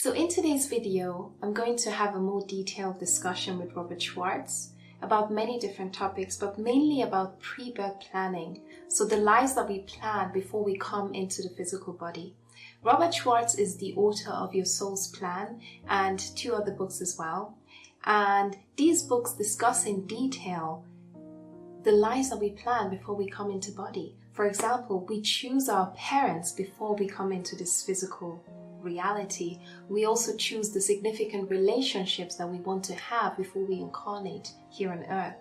So in today's video, I'm going to have a more detailed discussion with Robert Schwartz about many different topics, but mainly about pre-birth planning. So the lives that we plan before we come into the physical body. Robert Schwartz is the author of Your Soul's Plan and 2 other books as well. And these books discuss in detail the lives that we plan before we come into body. For example, we choose our parents before we come into this physical reality. We also choose the significant relationships that we want to have before we incarnate here on earth.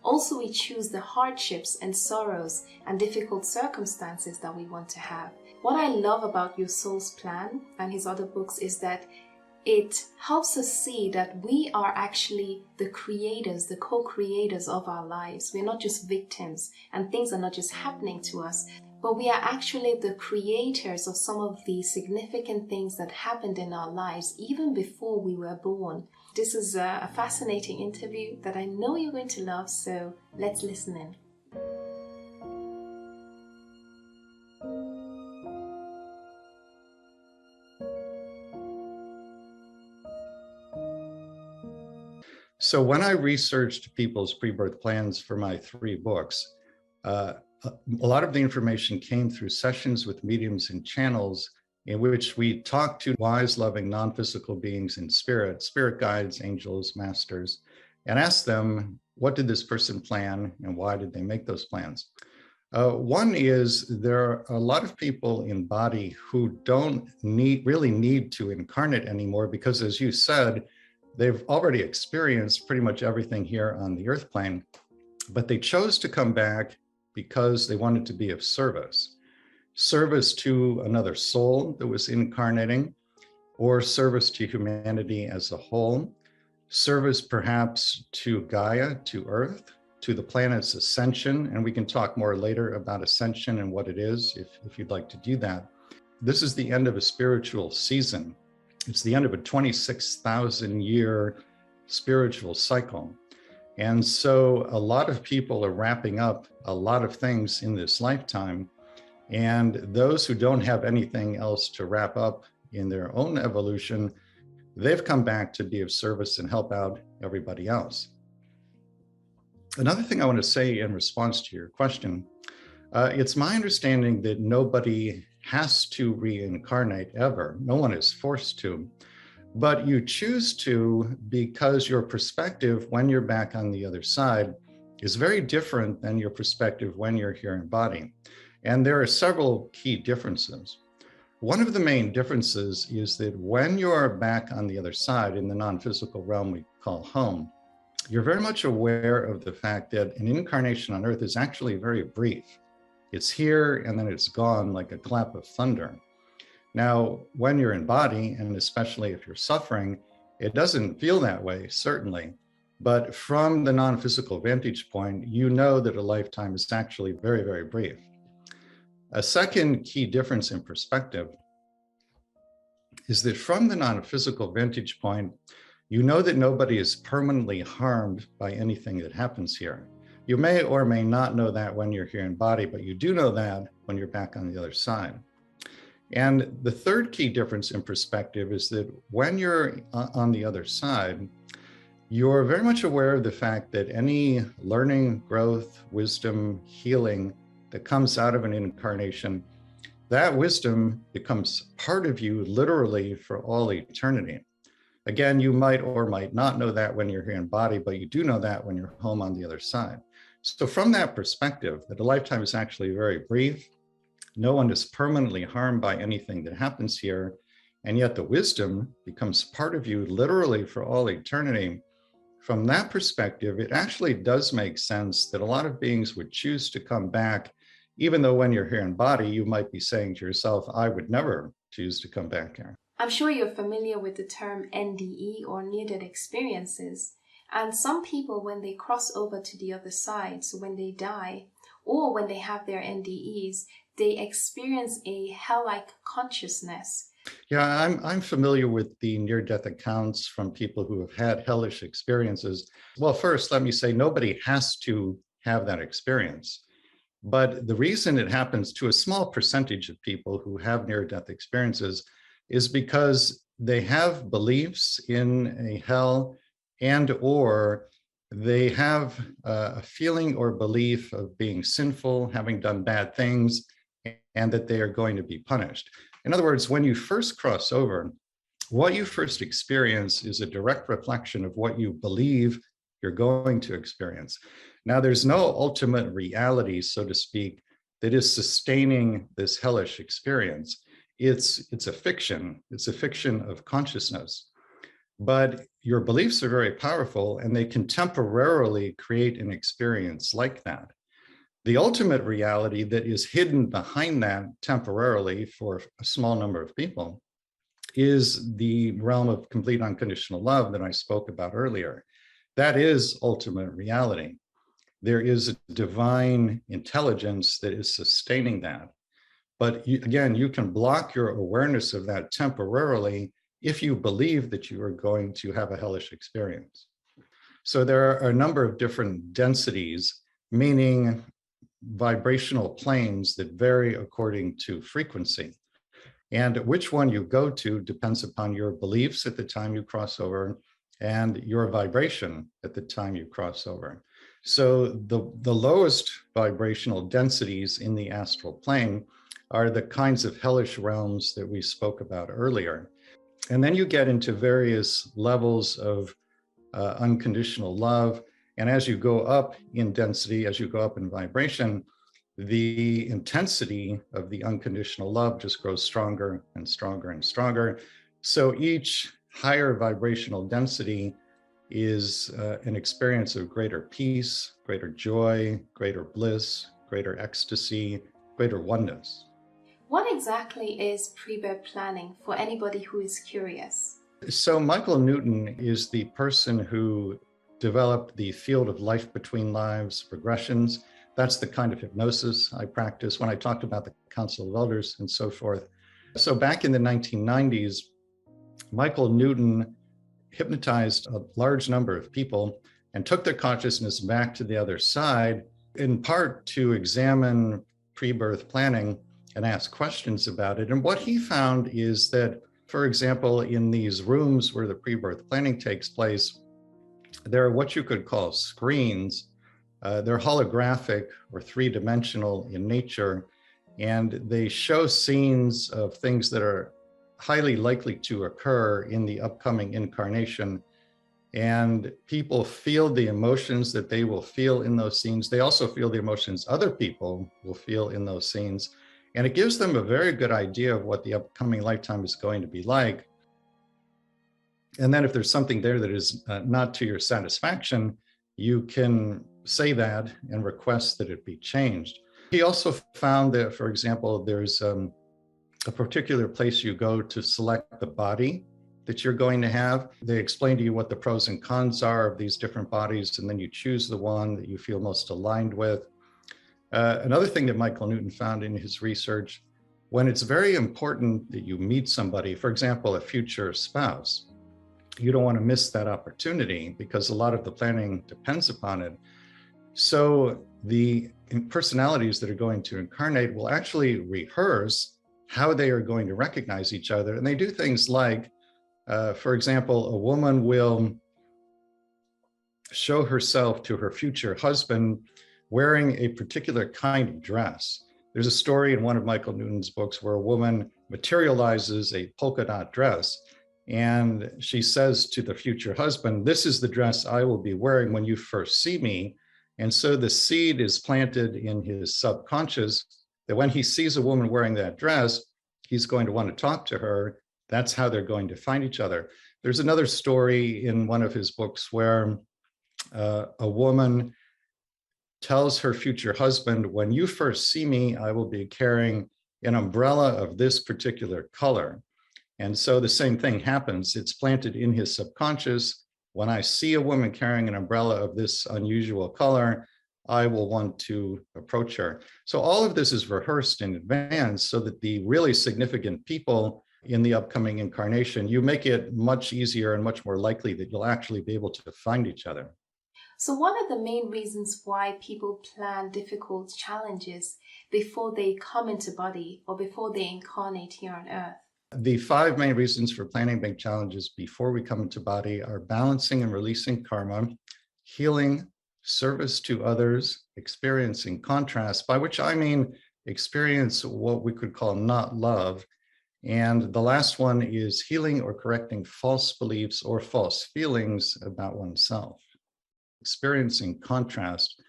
Also, we choose the hardships and sorrows and difficult circumstances that we want to have. What I love about Your Soul's Plan and his other books is that it helps us see that we are actually the creators, the co-creators of our lives. We're not just victims and things are not just happening to us, but we are actually the creators of some of the significant things that happened in our lives even before we were born. This is a fascinating interview that I know you're going to love, so let's listen in. So when I researched people's pre-birth plans for my 3 books, a lot of the information came through sessions with mediums and channels in which we talked to wise, loving, non-physical beings in spirit guides, angels, masters, and asked them, what did this person plan and why did they make those plans? One is there are a lot of people in body who don't really need to incarnate anymore because, as you said, they've already experienced pretty much everything here on the earth plane, but they chose to come back because they wanted to be of service. Service to another soul that was incarnating, or service to humanity as a whole, service perhaps to Gaia, to Earth, to the planet's ascension, and we can talk more later about ascension and what it is if you'd like to do that. This is the end of a spiritual season. It's the end of a 26,000-year spiritual cycle. And so a lot of people are wrapping up a lot of things in this lifetime. And those who don't have anything else to wrap up in their own evolution, they've come back to be of service and help out everybody else. Another thing I want to say in response to your question, it's my understanding that nobody has to reincarnate ever. No one is forced to. But you choose to because your perspective when you're back on the other side is very different than your perspective when you're here in body. And there are several key differences. One of the main differences is that when you're back on the other side in the non-physical realm we call home, you're very much aware of the fact that an incarnation on earth is actually very brief. It's here and then it's gone like a clap of thunder. Now, when you're in body, and especially if you're suffering, it doesn't feel that way, certainly. But from the non-physical vantage point, you know that a lifetime is actually very, very brief. A second key difference in perspective is that from the non-physical vantage point, you know that nobody is permanently harmed by anything that happens here. You may or may not know that when you're here in body, but you do know that when you're back on the other side. And the third key difference in perspective is that when you're on the other side, you're very much aware of the fact that any learning, growth, wisdom, healing that comes out of an incarnation, that wisdom becomes part of you literally for all eternity. Again, you might or might not know that when you're here in body, but you do know that when you're home on the other side. So from that perspective, that a lifetime is actually very brief. No one is permanently harmed by anything that happens here, and yet the wisdom becomes part of you literally for all eternity. From that perspective, it actually does make sense that a lot of beings would choose to come back, even though when you're here in body, you might be saying to yourself, I would never choose to come back here. I'm sure you're familiar with the term NDE or near-death experiences. And some people, when they cross over to the other side, so when they die, or when they have their NDEs, they experience a hell-like consciousness. Yeah, I'm familiar with the near-death accounts from people who have had hellish experiences. Well, first, let me say nobody has to have that experience. But the reason it happens to a small percentage of people who have near-death experiences is because they have beliefs in a hell, and or they have a feeling or belief of being sinful, having done bad things, and that they are going to be punished. In other words, when you first cross over, what you first experience is a direct reflection of what you believe you're going to experience. Now, there's no ultimate reality, so to speak, that is sustaining this hellish experience. It's a fiction. It's a fiction of consciousness. But your beliefs are very powerful, and they can temporarily create an experience like that. The ultimate reality that is hidden behind that temporarily for a small number of people is the realm of complete unconditional love that I spoke about earlier. That is ultimate reality. There is a divine intelligence that is sustaining that. But again, you can block your awareness of that temporarily if you believe that you are going to have a hellish experience. So there are a number of different densities, meaning vibrational planes that vary according to frequency. And which one you go to depends upon your beliefs at the time you cross over and your vibration at the time you cross over. So the lowest vibrational densities in the astral plane are the kinds of hellish realms that we spoke about earlier. And then you get into various levels of unconditional love. And as you go up in density, as you go up in vibration, the intensity of the unconditional love just grows stronger and stronger and stronger. So each higher vibrational density is an experience of greater peace, greater joy, greater bliss, greater ecstasy, greater oneness. What exactly is pre-birth planning for anybody who is curious? So Michael Newton is the person who developed the field of life between lives regressions. That's the kind of hypnosis I practice when I talked about the Council of Elders and so forth. So back in the 1990s, Michael Newton hypnotized a large number of people and took their consciousness back to the other side, in part to examine pre-birth planning and ask questions about it. And what he found is that, for example, in these rooms where the pre-birth planning takes place, there are what you could call screens. They're holographic or three-dimensional in nature, and they show scenes of things that are highly likely to occur in the upcoming incarnation. And people feel the emotions that they will feel in those scenes. They also feel the emotions other people will feel in those scenes. And it gives them a very good idea of what the upcoming lifetime is going to be like. And then if there's something there that is not to your satisfaction, you can say that and request that it be changed. He also found that, for example, there's a particular place you go to select the body that you're going to have. They explain to you what the pros and cons are of these different bodies, and then you choose the one that you feel most aligned with. Another thing that Michael Newton found in his research, when it's very important that you meet somebody, for example, a future spouse, you don't want to miss that opportunity because a lot of the planning depends upon it. So the personalities that are going to incarnate will actually rehearse how they are going to recognize each other. And they do things like, for example, a woman will show herself to her future husband wearing a particular kind of dress. There's a story in one of Michael Newton's books where a woman materializes a polka dot dress, and she says to the future husband, "This is the dress I will be wearing when you first see me." And so the seed is planted in his subconscious that when he sees a woman wearing that dress, he's going to want to talk to her. That's how they're going to find each other. There's another story in one of his books where a woman tells her future husband, "When you first see me, I will be carrying an umbrella of this particular color." And so the same thing happens. It's planted in his subconscious. When I see a woman carrying an umbrella of this unusual color, I will want to approach her. So all of this is rehearsed in advance so that the really significant people in the upcoming incarnation, you make it much easier and much more likely that you'll actually be able to find each other. So what are the main reasons why people plan difficult challenges before they come into body or before they incarnate here on Earth? The 5 main reasons for planning big challenges before we come into body are balancing and releasing karma, healing, service to others, experiencing contrast, by which I mean experience what we could call not love. And the last one is healing or correcting false beliefs or false feelings about oneself. Experiencing contrast.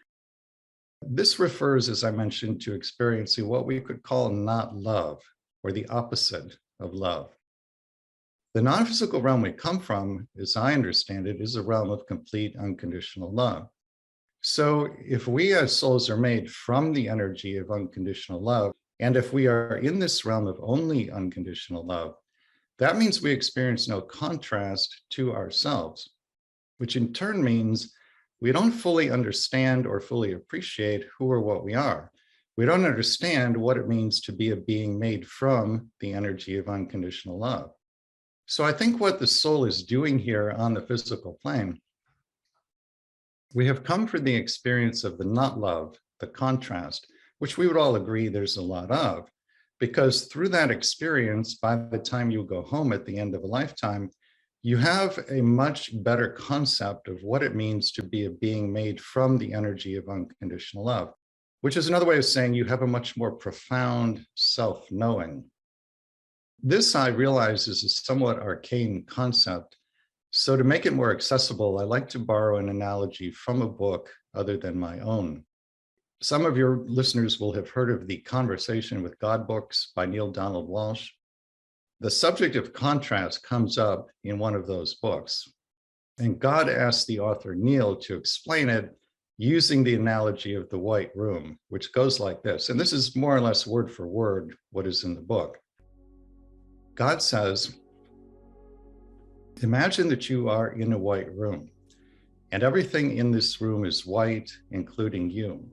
This refers, as I mentioned, to experiencing what we could call not love, or the opposite of love. The non-physical realm we come from, as I understand it, is a realm of complete unconditional love. So if we as souls are made from the energy of unconditional love, and if we are in this realm of only unconditional love, that means we experience no contrast to ourselves, which in turn means we don't fully understand or fully appreciate who or what we are. We don't understand what it means to be a being made from the energy of unconditional love. So I think what the soul is doing here on the physical plane, we have come for the experience of the not love, the contrast, which we would all agree there's a lot of, because through that experience, by the time you go home at the end of a lifetime, you have a much better concept of what it means to be a being made from the energy of unconditional love, which is another way of saying you have a much more profound self-knowing. This, I realize, is a somewhat arcane concept. So to make it more accessible, I like to borrow an analogy from a book other than my own. Some of your listeners will have heard of the Conversation with God books by Neale Donald Walsch. The subject of contrast comes up in one of those books. And God asked the author Neale to explain it using the analogy of the white room, which goes like this. And this is more or less word for word what is in the book. God says, imagine that you are in a white room, and everything in this room is white, including you.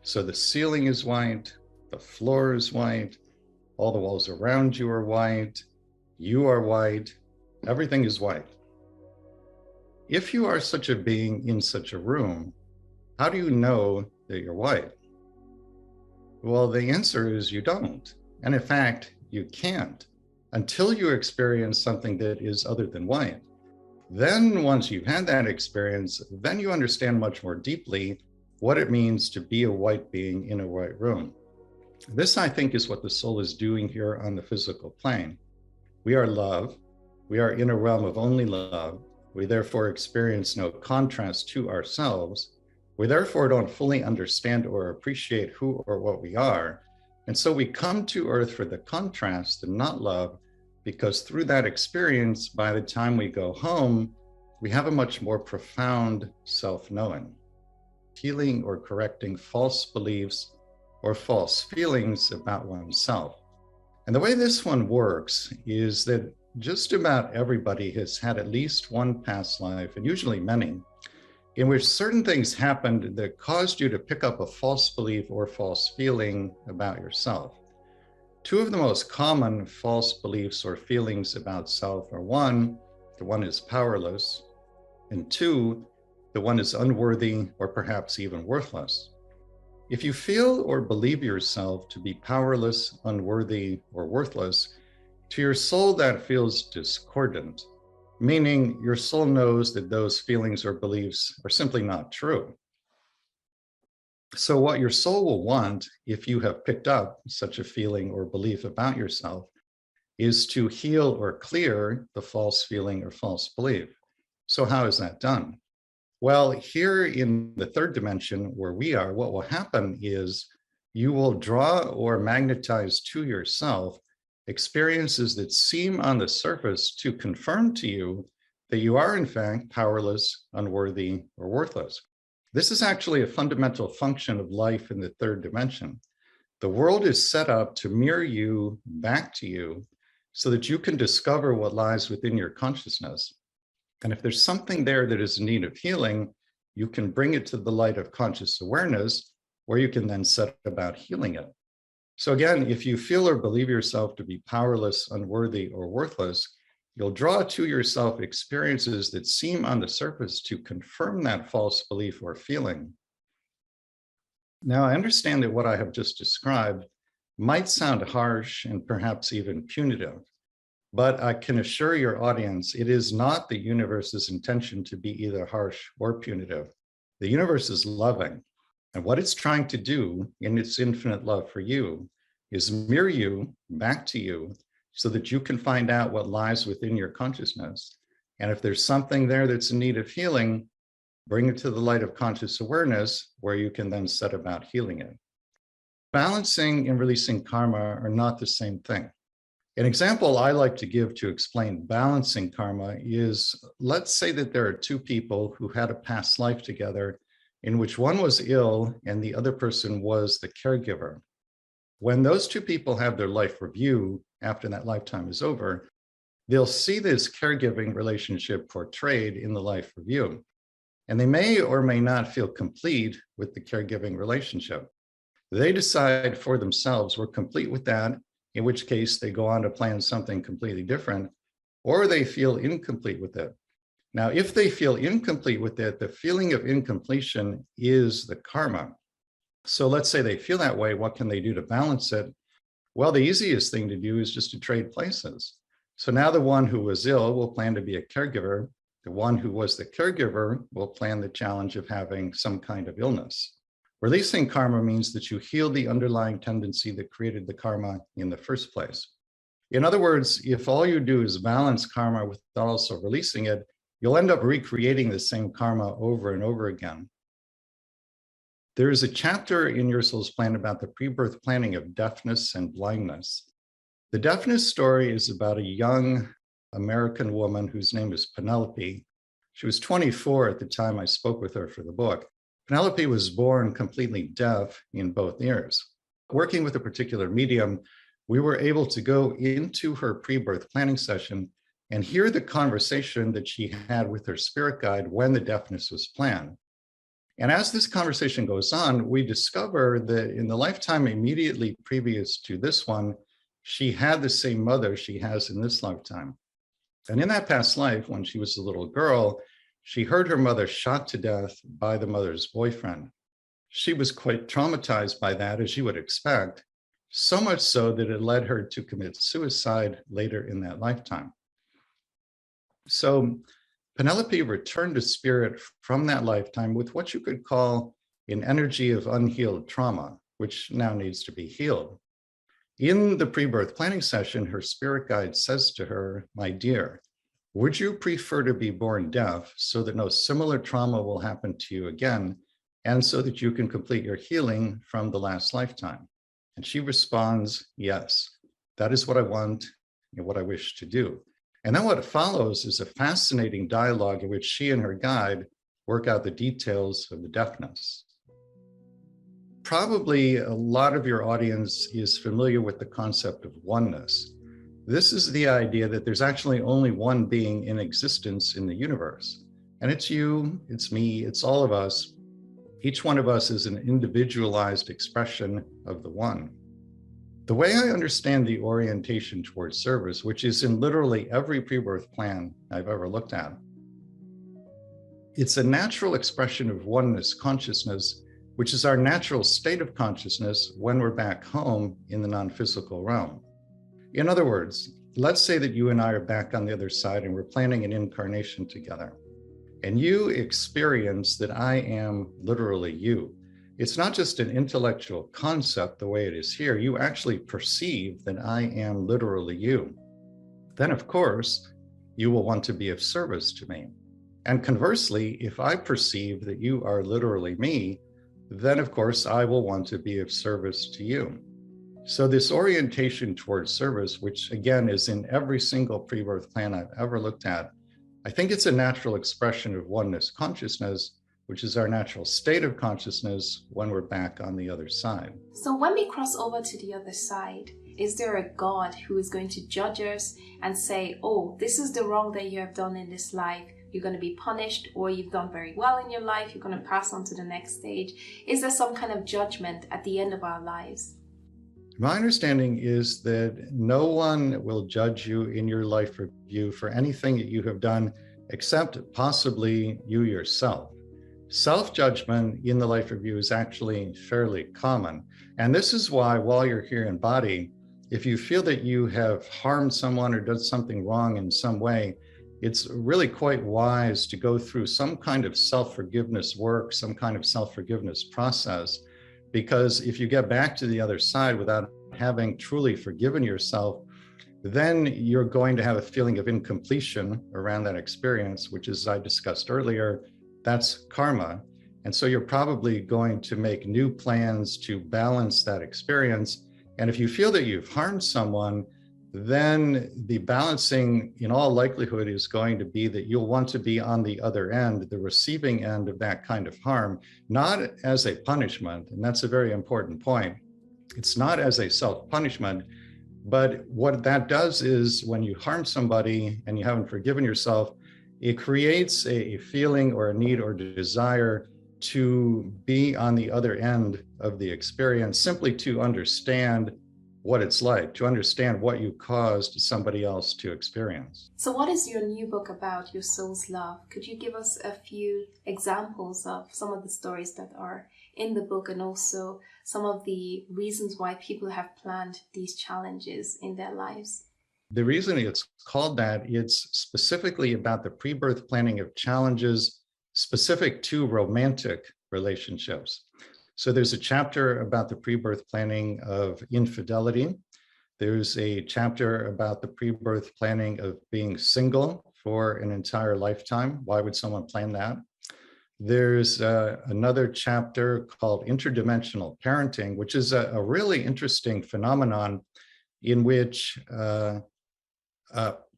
So the ceiling is white, the floor is white, all the walls around you are white, you are white, everything is white. If you are such a being in such a room, how do you know that you're white? Well, the answer is you don't. And in fact, you can't until you experience something that is other than white. Then once you've had that experience, then you understand much more deeply what it means to be a white being in a white room. This, I think, is what the soul is doing here on the physical plane. We are love. We are in a realm of only love. We therefore experience no contrast to ourselves. We therefore don't fully understand or appreciate who or what we are. And so we come to Earth for the contrast and not love, because through that experience, by the time we go home, we have a much more profound self-knowing, healing or correcting false beliefs or false feelings about oneself. And the way this one works is that just about everybody has had at least one past life, and usually many, in which certain things happened that caused you to pick up a false belief or false feeling about yourself. Two of the most common false beliefs or feelings about self are one, the one is powerless, and two, the one is unworthy or perhaps even worthless. If you feel or believe yourself to be powerless, unworthy, or worthless, to your soul that feels discordant, meaning your soul knows that those feelings or beliefs are simply not true. So what your soul will want, if you have picked up such a feeling or belief about yourself, is to heal or clear the false feeling or false belief. So how is that done? Well, here in the third dimension where we are, what will happen is you will draw or magnetize to yourself experiences that seem on the surface to confirm to you that you are in fact powerless, unworthy, or worthless. This is actually a fundamental function of life in the third dimension. The world is set up to mirror you back to you so that you can discover what lies within your consciousness. And if there's something there that is in need of healing, you can bring it to the light of conscious awareness, where you can then set about healing it. So again, if you feel or believe yourself to be powerless, unworthy, or worthless, you'll draw to yourself experiences that seem on the surface to confirm that false belief or feeling. Now, I understand that what I have just described might sound harsh and perhaps even punitive. But I can assure your audience, it is not the universe's intention to be either harsh or punitive. The universe is loving. And what it's trying to do in its infinite love for you is mirror you back to you so that you can find out what lies within your consciousness. And if there's something there that's in need of healing, bring it to the light of conscious awareness where you can then set about healing it. Balancing and releasing karma are not the same thing. An example I like to give to explain balancing karma is, let's say that there are two people who had a past life together in which one was ill and the other person was the caregiver. When those two people have their life review after that lifetime is over, they'll see this caregiving relationship portrayed in the life review. And they may or may not feel complete with the caregiving relationship. They decide for themselves, we're complete with that, in which case they go on to plan something completely different, or they feel incomplete with it. Now, if they feel incomplete with it, the feeling of incompletion is the karma. So let's say they feel that way, what can they do to balance it? Well, the easiest thing to do is just to trade places. So now the one who was ill will plan to be a caregiver. The one who was the caregiver will plan the challenge of having some kind of illness. Releasing karma means that you heal the underlying tendency that created the karma in the first place. In other words, if all you do is balance karma without also releasing it, you'll end up recreating the same karma over and over again. There is a chapter in Your Soul's Plan about the pre-birth planning of deafness and blindness. The deafness story is about a young American woman whose name is Penelope. She was 24 at the time I spoke with her for the book. Penelope was born completely deaf in both ears. Working with a particular medium, we were able to go into her pre-birth planning session and hear the conversation that she had with her spirit guide when the deafness was planned. And as this conversation goes on, we discover that in the lifetime immediately previous to this one, she had the same mother she has in this lifetime. And in that past life, when she was a little girl, she heard her mother shot to death by the mother's boyfriend. She was quite traumatized by that, as you would expect, so much so that it led her to commit suicide later in that lifetime. So Penelope returned to spirit from that lifetime with what you could call an energy of unhealed trauma, which now needs to be healed. In the pre-birth planning session, her spirit guide says to her, "My dear, would you prefer to be born deaf so that no similar trauma will happen to you again, and so that you can complete your healing from the last lifetime?" And she responds, "Yes, that is what I want and what I wish to do." And then what follows is a fascinating dialogue in which she and her guide work out the details of the deafness. Probably a lot of your audience is familiar with the concept of oneness. This is the idea that there's actually only one being in existence in the universe. And it's you, it's me, it's all of us. Each one of us is an individualized expression of the one. The way I understand the orientation towards service, which is in literally every pre-birth plan I've ever looked at, it's a natural expression of oneness consciousness, which is our natural state of consciousness when we're back home in the non-physical realm. In other words, let's say that you and I are back on the other side and we're planning an incarnation together. And you experience that I am literally you. It's not just an intellectual concept the way it is here. You actually perceive that I am literally you. Then, of course, you will want to be of service to me. And conversely, if I perceive that you are literally me, then of course I will want to be of service to you. So this orientation towards service, which again is in every single pre-birth plan I've ever looked at, I think it's a natural expression of oneness consciousness, which is our natural state of consciousness when we're back on the other side. So when we cross over to the other side, is there a God who is going to judge us and say, oh, this is the wrong that you have done in this life, you're going to be punished, or you've done very well in your life, you're going to pass on to the next stage? Is there some kind of judgment at the end of our lives? My understanding is that no one will judge you in your life review for anything that you have done, except possibly you yourself. Self-judgment in the life review is actually fairly common. And this is why while you're here in body, if you feel that you have harmed someone or done something wrong in some way, it's really quite wise to go through some kind of self-forgiveness work, some kind of self-forgiveness process, because if you get back to the other side without having truly forgiven yourself, then you're going to have a feeling of incompletion around that experience, which, as I discussed earlier, that's karma. And so you're probably going to make new plans to balance that experience. And if you feel that you've harmed someone, then the balancing in all likelihood is going to be that you'll want to be on the other end, the receiving end of that kind of harm, not as a punishment. And that's a very important point. It's not as a self-punishment, but what that does is when you harm somebody and you haven't forgiven yourself, it creates a feeling or a need or desire to be on the other end of the experience, simply to understand what it's like, to understand what you caused somebody else to experience. So what is your new book about, Your Soul's Love? Could you give us a few examples of some of the stories that are in the book, and also some of the reasons why people have planned these challenges in their lives? The reason it's called that, it's specifically about the pre-birth planning of challenges specific to romantic relationships. So there's a chapter about the pre-birth planning of infidelity. There's a chapter about the pre-birth planning of being single for an entire lifetime. Why would someone plan that? There's another chapter called interdimensional parenting, which is a really interesting phenomenon in which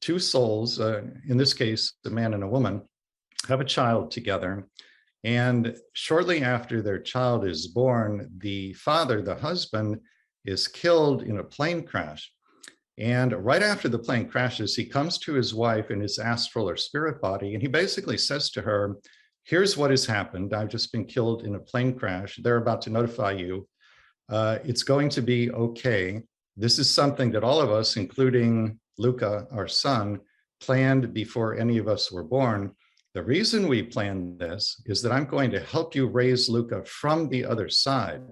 two souls, in this case, a man and a woman, have a child together. And shortly after their child is born, the father, the husband, is killed in a plane crash. And right after the plane crashes, he comes to his wife in his astral or spirit body, and he basically says to her, here's what has happened. I've just been killed in a plane crash. They're about to notify you. It's going to be okay. This is something that all of us, including Luca, our son, planned before any of us were born. The reason we planned this is that I'm going to help you raise Luca from the other side.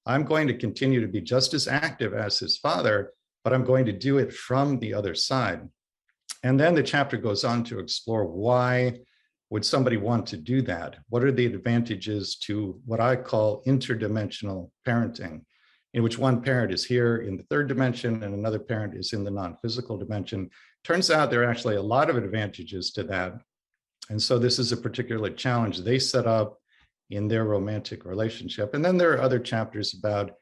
I'm going to continue to be just as active as his father, but I'm going to do it from the other side. And then the chapter goes on to explore why would somebody want to do that? What are the advantages to what I call interdimensional parenting, in which one parent is here in the third dimension and another parent is in the non-physical dimension? Turns out there are actually a lot of advantages to that. And so this is a particular challenge they set up in their romantic relationship. And then there are other chapters about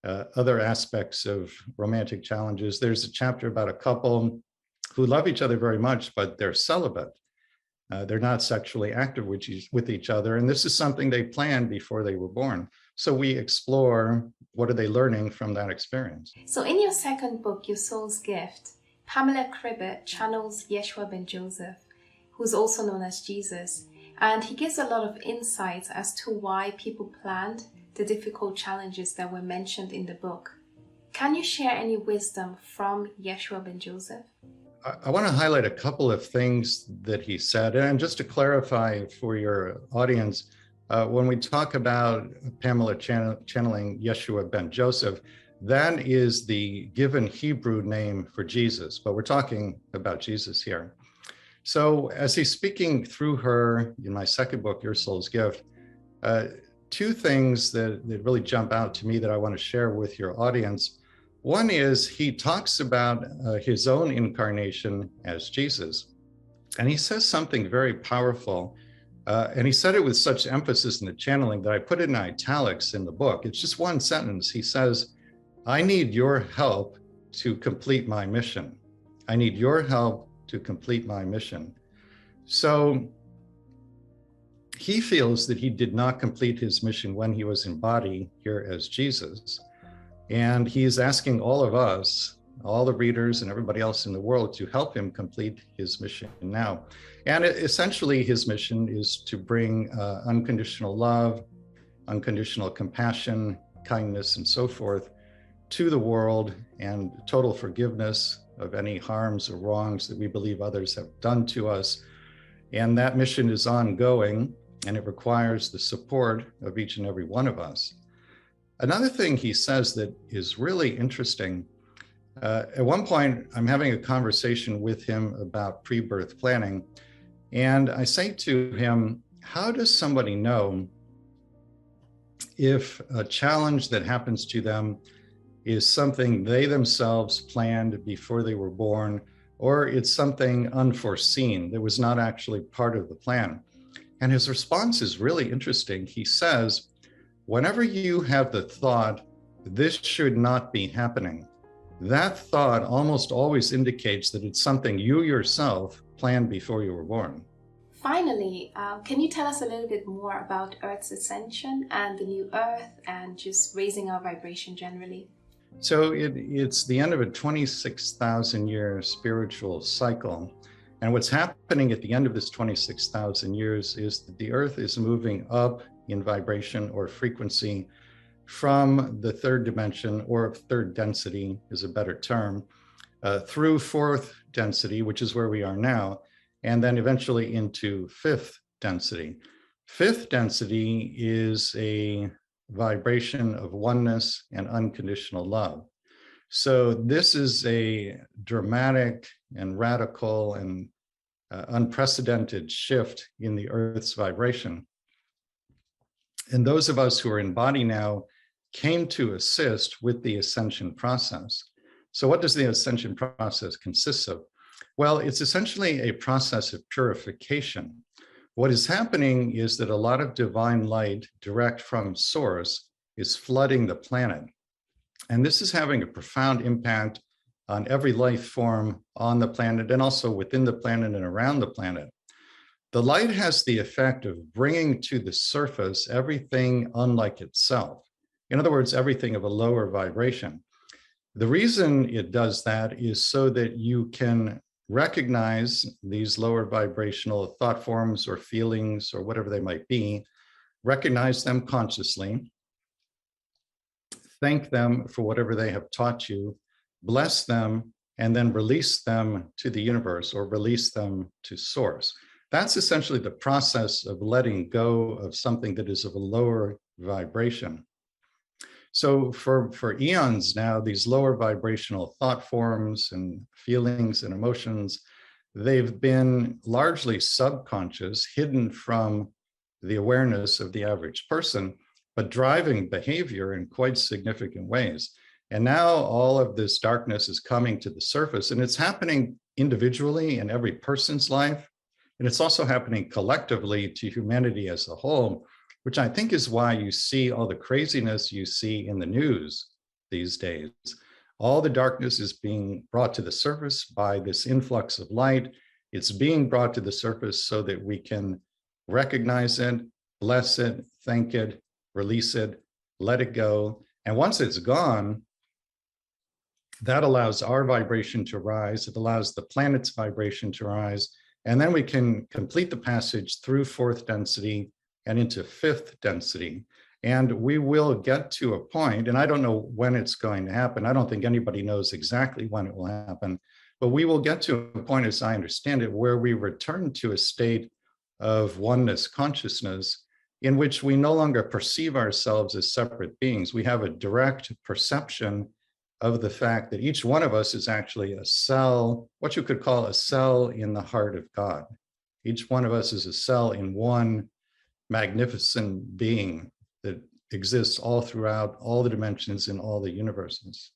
other aspects of romantic challenges. There's a chapter about a couple who love each other very much, but they're celibate. They're not sexually active with each other. And this is something they planned before they were born. So we explore what are they learning from that experience. So in your second book, Your Soul's Gift, Pamela Cribbett channels Yeshua ben Joseph, who's also known as Jesus. And he gives a lot of insights as to why people planned the difficult challenges that were mentioned in the book. Can you share any wisdom from Yeshua ben Joseph? I want to highlight a couple of things that he said. And just to clarify for your audience, when we talk about Pamela channeling Yeshua ben Joseph, that is the given Hebrew name for Jesus, but we're talking about Jesus here. So as he's speaking through her in my second book, Your Soul's Gift, two things that really jump out to me that I want to share with your audience. One is he talks about his own incarnation as Jesus. And he says something very powerful. And he said it with such emphasis in the channeling that I put it in italics in the book. It's just one sentence. He says, I need your help to complete my mission. I need your help to complete my mission. So he feels that he did not complete his mission when he was in body here as Jesus. And he's asking all of us, all the readers and everybody else in the world, to help him complete his mission now. And essentially his mission is to bring unconditional love, unconditional compassion, kindness, and so forth to the world, and total forgiveness of any harms or wrongs that we believe others have done to us. And that mission is ongoing, and it requires the support of each and every one of us. Another thing he says that is really interesting, At one point, I'm having a conversation with him about pre-birth planning, and I say to him, how does somebody know if a challenge that happens to them is something they themselves planned before they were born, or it's something unforeseen that was not actually part of the plan? And his response is really interesting. He says, whenever you have the thought, this should not be happening, that thought almost always indicates that it's something you yourself planned before you were born. Finally, can you tell us a little bit more about Earth's ascension and the new Earth and just raising our vibration generally? So it's the end of a 26,000 year spiritual cycle. And what's happening at the end of this 26,000 years is that the Earth is moving up in vibration or frequency from the third dimension, or third density is a better term, through fourth density, which is where we are now, and then eventually into fifth density. Fifth density is a vibration of oneness and unconditional love. So this is a dramatic and radical and unprecedented shift in the Earth's vibration. And those of us who are in body now came to assist with the ascension process. So what does the ascension process consist of? Well, it's essentially a process of purification. What is happening is that a lot of divine light direct from source is flooding the planet. And this is having a profound impact on every life form on the planet, and also within the planet and around the planet. The light has the effect of bringing to the surface everything unlike itself. In other words, everything of a lower vibration. The reason it does that is so that you can recognize these lower vibrational thought forms or feelings or whatever they might be, recognize them consciously, thank them for whatever they have taught you, bless them, and then release them to the universe or release them to source. That's essentially the process of letting go of something that is of a lower vibration. So for eons now, these lower vibrational thought forms and feelings and emotions, they've been largely subconscious, hidden from the awareness of the average person, but driving behavior in quite significant ways. And now all of this darkness is coming to the surface, and it's happening individually in every person's life. And it's also happening collectively to humanity as a whole, which I think is why you see all the craziness you see in the news these days. All the darkness is being brought to the surface by this influx of light. It's being brought to the surface so that we can recognize it, bless it, thank it, release it, let it go. And once it's gone, that allows our vibration to rise. It allows the planet's vibration to rise. And then we can complete the passage through fourth density and into fifth density. And we will get to a point, and I don't know when it's going to happen. I don't think anybody knows exactly when it will happen, but we will get to a point, as I understand it, where we return to a state of oneness consciousness in which we no longer perceive ourselves as separate beings. We have a direct perception of the fact that each one of us is actually a cell, what you could call a cell in the heart of God. Each one of us is a cell in one magnificent being that exists all throughout all the dimensions in all the universes.